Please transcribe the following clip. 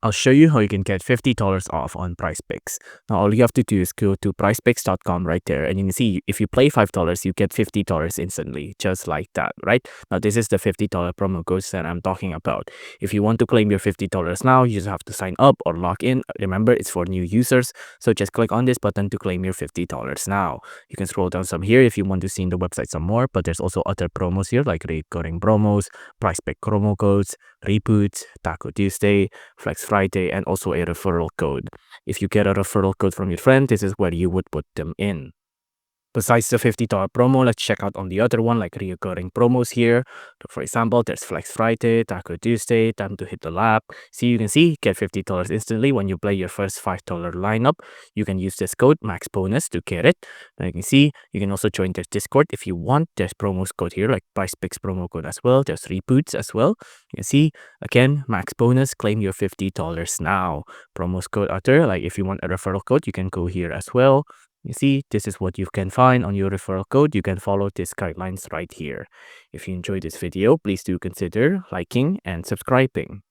I'll show you how you can get $50 off on PrizePicks. Now, all you have to do is go to prizepicks.com right there, and you can see if you play $5, you get $50 instantly, just like that, right? Now, this is the $50 promo code that I'm talking about. If you want to claim your $50 now, you just have to sign up or log in. Remember, it's for new users, so just click on this button to claim your $50 now. You can scroll down some here if you want to see in the website some more, but there's also other promos here like recurring promos, PrizePick promo codes, reboots, Taco Tuesday, Flex Friday, and also a referral code. If you get a referral code from your friend, this is where you would put them in. Besides the $50 promo, let's check out on the other one like recurring promos here. For example, there's Flex Friday, Taco Tuesday, time to hit the lab. See, you can see, get $50 instantly when you play your first $5 lineup. You can use this code MAXBONUS to get it. Now you can see, you can also join their Discord if you want. There's promos code here like PrizePicks promo code as well. There's reboots as well. You can see, again, MAXBONUS, claim your $50 now. Promos code out there, like if you want a referral code, you can go here as well. You see, this is what you can find on your referral code. You can follow these guidelines right here. If you enjoyed this video, please do consider liking and subscribing.